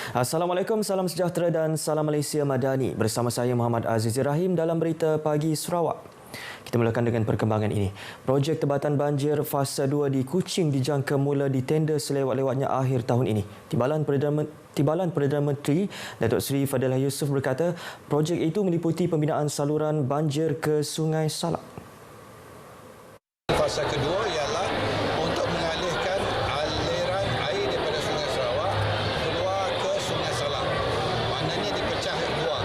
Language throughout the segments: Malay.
Assalamualaikum, salam sejahtera dan salam Malaysia Madani. Bersama saya Muhammad Aziz Rahim dalam Berita Pagi Sarawak. Kita mulakan dengan perkembangan ini. Projek Tebatan Banjir Fasa 2 di Kuching dijangka mula ditender selewat-lewatnya akhir tahun ini. Timbalan Perdana Menteri Datuk Seri Fadilah Yusof berkata, projek itu meliputi pembinaan saluran banjir ke Sungai Salak. Fasa kedua ialah untuk mengalihkan aliran air daripada Sungai Sarawak keluar ke Sungai Salak. Maknanya dipecah dua.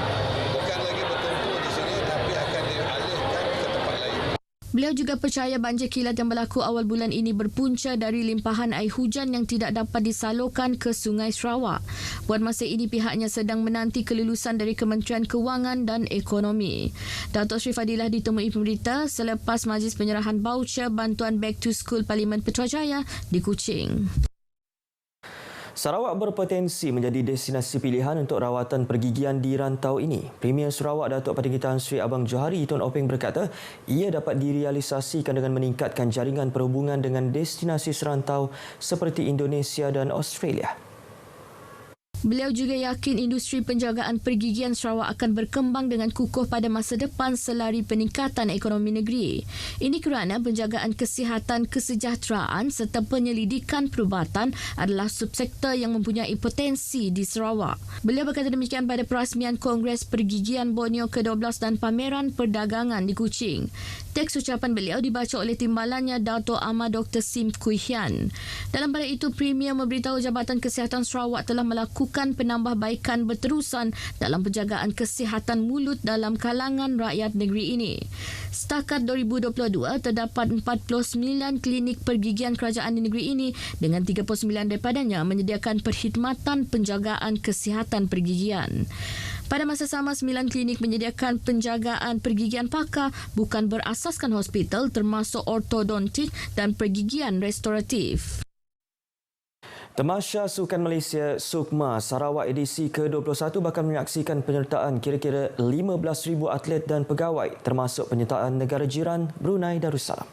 Bukan lagi bertumpu di sini tapi akan dialihkan ke tempat lain. Beliau juga percaya banjir kilat yang berlaku awal bulan ini berpunca dari limpahan air hujan yang tidak dapat disalurkan ke Sungai Sarawak. Buat masa ini pihaknya sedang menanti kelulusan dari Kementerian Kewangan dan Ekonomi. Datuk Seri Fadilah ditemui pemberita selepas majlis penyerahan baucer bantuan Back to School Parlimen Putrajaya di Kuching. Sarawak berpotensi menjadi destinasi pilihan untuk rawatan pergigian di rantau ini. Premier Sarawak Datuk Patinggi Tan Sri Abang Johari Tun Openg berkata, ia dapat direalisasikan dengan meningkatkan jaringan perhubungan dengan destinasi serantau seperti Indonesia dan Australia. Beliau juga yakin industri penjagaan pergigian Sarawak akan berkembang dengan kukuh pada masa depan selari peningkatan ekonomi negeri. Ini kerana penjagaan kesihatan kesejahteraan serta penyelidikan perubatan adalah subsektor yang mempunyai potensi di Sarawak. Beliau berkata demikian pada perasmian Kongres Pergigian Borneo ke-12 dan pameran perdagangan di Kuching. Teks ucapan beliau dibaca oleh timbalannya Dato' Ahmad Dr. Sim Kui Hian. Dalam pada itu, Premier memberitahu Jabatan Kesihatan Sarawak telah melakukan penambahbaikan berterusan dalam penjagaan kesihatan mulut dalam kalangan rakyat negeri ini. Setakat 2022, terdapat 49 klinik pergigian kerajaan di negeri ini dengan 39 daripadanya menyediakan perkhidmatan penjagaan kesihatan pergigian. Pada masa sama, 9 klinik menyediakan penjagaan pergigian pakar bukan berasaskan hospital termasuk ortodontik dan pergigian restoratif. Tamasya Sukan Malaysia SUKMA Sarawak edisi ke-21 bakal menyaksikan penyertaan kira-kira 15,000 atlet dan pegawai termasuk penyertaan negara jiran Brunei Darussalam.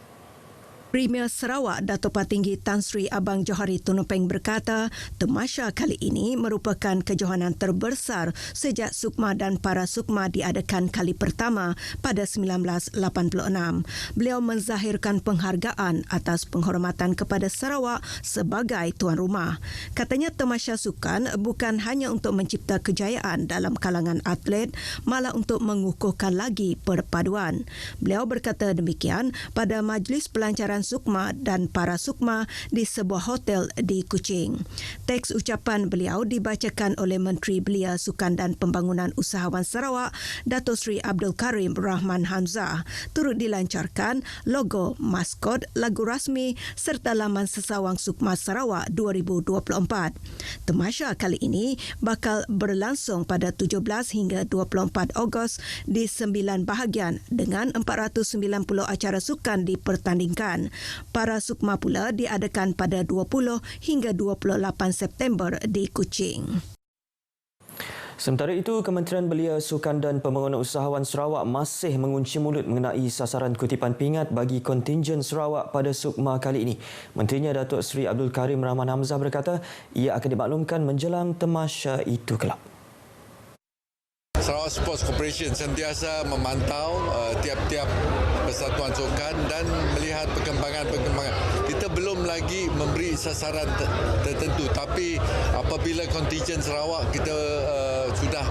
Premier Sarawak Datuk Patinggi Tan Sri Abang Johari Tun Openg berkata, tamasya kali ini merupakan kejohanan terbesar sejak SUKMA dan Para SUKMA diadakan kali pertama pada 1986. Beliau menzahirkan penghargaan atas penghormatan kepada Sarawak sebagai tuan rumah. Katanya tamasya sukan bukan hanya untuk mencipta kejayaan dalam kalangan atlet, malah untuk mengukuhkan lagi perpaduan. Beliau berkata demikian pada majlis pelancaran SUKMA dan Para SUKMA di sebuah hotel di Kuching. Teks ucapan beliau dibacakan oleh Menteri Belia, Sukan dan Pembangunan Usahawan Sarawak, Datuk Seri Abdul Karim Rahman Hamzah. Turut dilancarkan logo, maskot, lagu rasmi serta laman sesawang SUKMA Sarawak 2024. Tamasya kali ini bakal berlangsung pada 17 hingga 24 Ogos di 9 bahagian dengan 490 acara sukan dipertandingkan. Para SUKMA pula diadakan pada 20 hingga 28 September di Kuching. Sementara itu, Kementerian Belia, Sukan dan Pembangunan Usahawan Sarawak masih mengunci mulut mengenai sasaran kutipan pingat bagi kontingen Sarawak pada SUKMA kali ini. Menterinya Datuk Seri Abdul Karim Rahman Hamzah berkata ia akan dimaklumkan menjelang tamasya itu kelak. Sarawak Sports Corporation sentiasa memantau tiap-tiap persatuan sukan dan melihat perkembangan. Kita belum lagi memberi sasaran tertentu, tapi apabila kontingen Sarawak kita sudah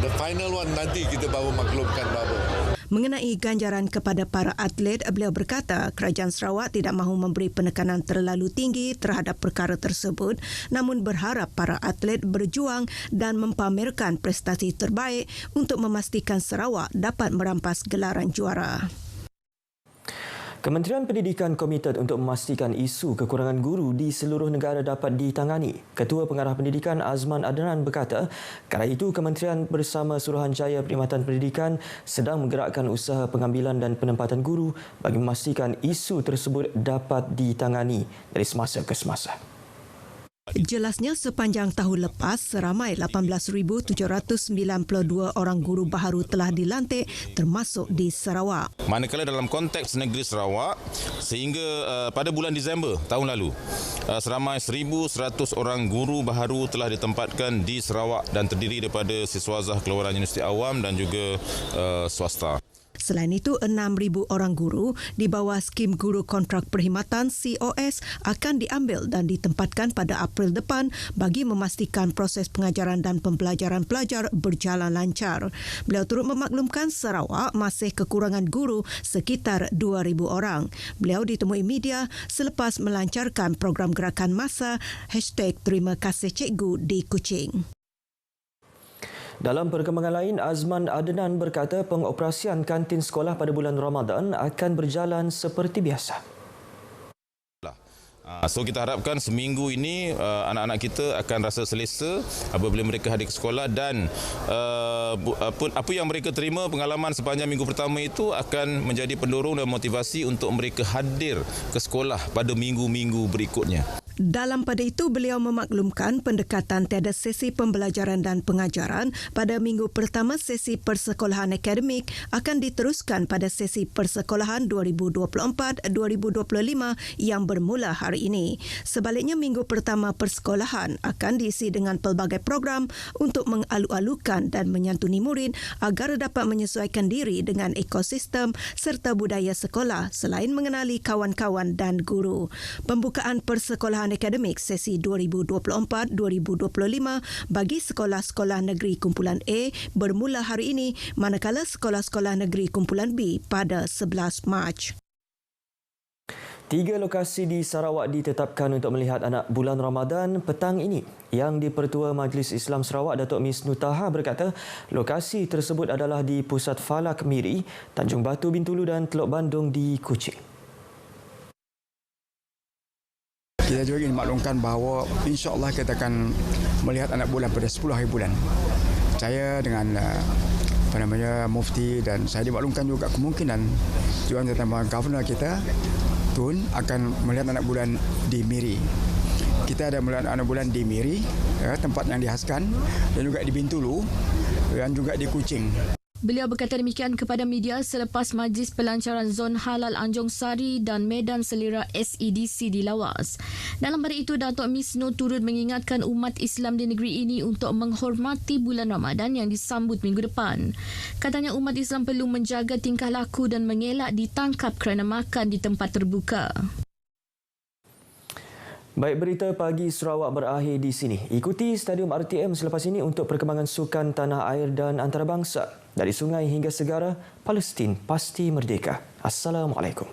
the final one, nanti kita baru maklumkan baru. Mengenai ganjaran kepada para atlet, beliau berkata kerajaan Sarawak tidak mahu memberi penekanan terlalu tinggi terhadap perkara tersebut, namun berharap para atlet berjuang dan mempamerkan prestasi terbaik untuk memastikan Sarawak dapat merampas gelaran juara. Kementerian Pendidikan komited untuk memastikan isu kekurangan guru di seluruh negara dapat ditangani. Ketua Pengarah Pendidikan Azman Adnan berkata, kala itu kementerian bersama Suruhanjaya Perkhidmatan Pendidikan sedang menggerakkan usaha pengambilan dan penempatan guru bagi memastikan isu tersebut dapat ditangani dari semasa ke semasa. Jelasnya sepanjang tahun lepas, seramai 18,792 orang guru baharu telah dilantik termasuk di Sarawak. Manakala dalam konteks negeri Sarawak, sehingga pada bulan Disember tahun lalu, seramai 1,100 orang guru baharu telah ditempatkan di Sarawak dan terdiri daripada siswazah keluaran Universiti Awam dan juga swasta. Selain itu, 6,000 orang guru di bawah skim guru kontrak perkhidmatan COS akan diambil dan ditempatkan pada April depan bagi memastikan proses pengajaran dan pembelajaran pelajar berjalan lancar. Beliau turut memaklumkan Sarawak masih kekurangan guru sekitar 2,000 orang. Beliau ditemui media selepas melancarkan program gerakan massa #TerimaKasihCikgu di Kuching. Dalam perkembangan lain, Azman Adnan berkata pengoperasian kantin sekolah pada bulan Ramadan akan berjalan seperti biasa. So kita harapkan seminggu ini anak-anak kita akan rasa selesa apabila mereka hadir ke sekolah dan apa yang mereka terima pengalaman sepanjang minggu pertama itu akan menjadi pendorong dan motivasi untuk mereka hadir ke sekolah pada minggu-minggu berikutnya. Dalam pada itu, beliau memaklumkan pendekatan tiada sesi pembelajaran dan pengajaran pada minggu pertama sesi persekolahan akademik akan diteruskan pada sesi persekolahan 2024-2025 yang bermula hari ini. Sebaliknya, minggu pertama persekolahan akan diisi dengan pelbagai program untuk mengalu-alukan dan menyantuni murid agar dapat menyesuaikan diri dengan ekosistem serta budaya sekolah selain mengenali kawan-kawan dan guru. Pembukaan persekolahan akademik sesi 2024-2025 bagi sekolah-sekolah negeri kumpulan A bermula hari ini, manakala sekolah-sekolah negeri kumpulan B pada 11 Mac. 3 lokasi di Sarawak ditetapkan untuk melihat anak bulan Ramadan petang ini. Yang di-Pertua Majlis Islam Sarawak, Datuk Miss Nutaha berkata, lokasi tersebut adalah di Pusat Falak Miri, Tanjung Batu Bintulu dan Teluk Bandung di Kuching. Kita juga ingin maklumkan bahawa insya-Allah kita akan melihat anak bulan pada 10 hari bulan. Saya dengan Mufti dan saya dimaklumkan juga kemungkinan Jurutangan Governor kita Tun akan melihat anak bulan di Miri. Kita ada melihat anak bulan di Miri, tempat yang dihaskan, dan juga di Bintulu dan juga di Kuching. Beliau berkata demikian kepada media selepas majlis pelancaran Zon Halal Anjong Sari dan Medan Selera SEDC di Lawas. Dalam pada itu, Datuk Miss Noh turut mengingatkan umat Islam di negeri ini untuk menghormati bulan Ramadan yang disambut minggu depan. Katanya umat Islam perlu menjaga tingkah laku dan mengelak ditangkap kerana makan di tempat terbuka. Baik, berita pagi Sarawak berakhir di sini. Ikuti Stadium RTM selepas ini untuk perkembangan sukan tanah air dan antarabangsa. Dari sungai hingga segara, Palestin pasti merdeka. Assalamualaikum.